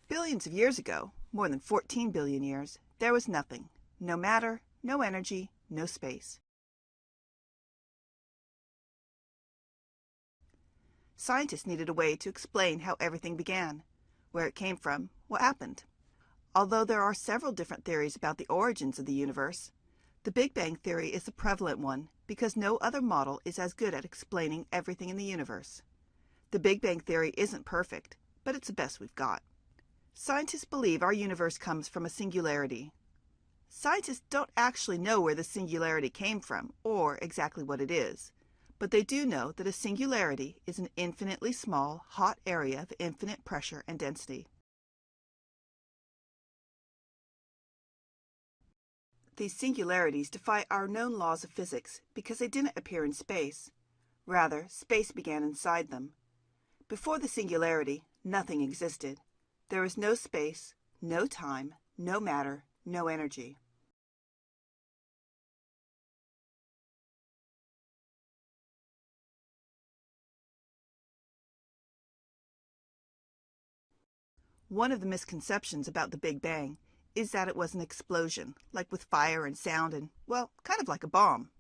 Billions of years ago, more than 14 billion years, there was nothing. No matter, no energy, no space. Scientists needed a way to explain how everything began, where it came from, what happened. Although there are several different theories about the origins of the universe, the Big Bang theory is the prevalent one because no other model is as good at explaining everything in the universe. The Big Bang theory isn't perfect, but it's the best we've got. Scientists believe our universe comes from a singularity. Scientists don't actually know where the singularity came from or exactly what it is, but they do know that a singularity is an infinitely small, hot area of infinite pressure and density. These singularities defy our known laws of physics because they didn't appear in space. Rather, space began inside them. Before the singularity, nothing existed. There was no space, no time, no matter, no energy. One of the misconceptions about the Big Bang is that it was an explosion, like with fire and sound and, well, kind of like a bomb.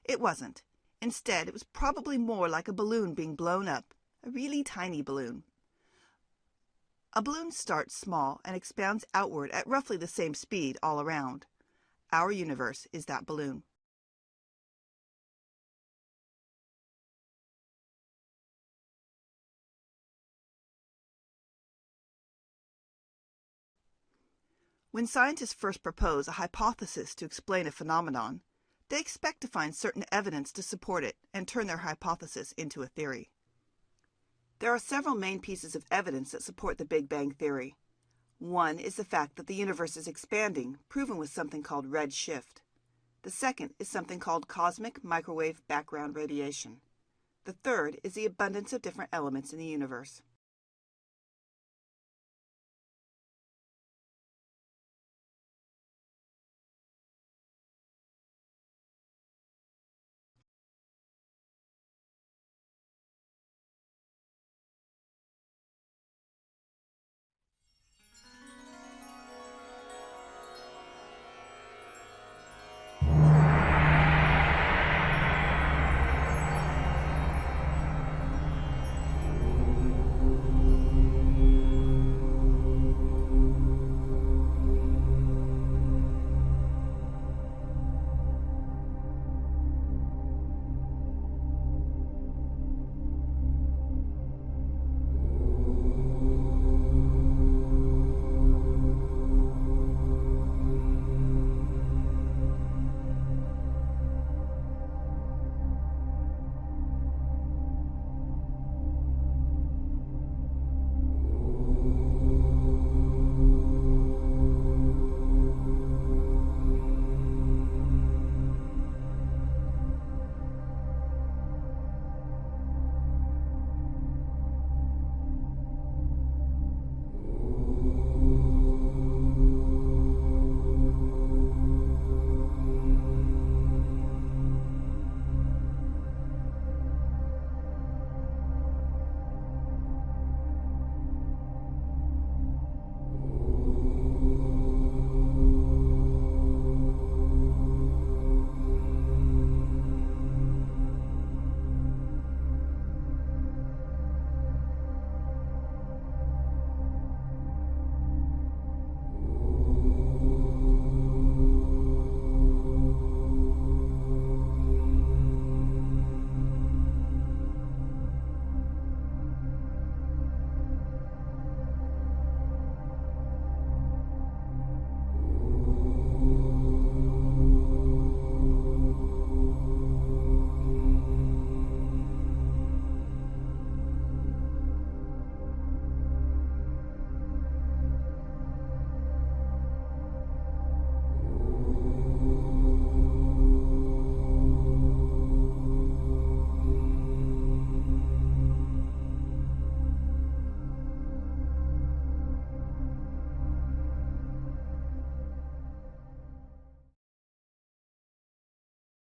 It wasn't. Instead, it was probably more like a balloon being blown up, a really tiny balloon. A balloon starts small and expands outward at roughly the same speed all around. Our universe is that balloon. When scientists first propose a hypothesis to explain a phenomenon, they expect to find certain evidence to support it and turn their hypothesis into a theory. There are several main pieces of evidence that support the Big Bang theory. One is the fact that the universe is expanding, proven with something called red shift. The second is something called cosmic microwave background radiation. The third is the abundance of different elements in the universe.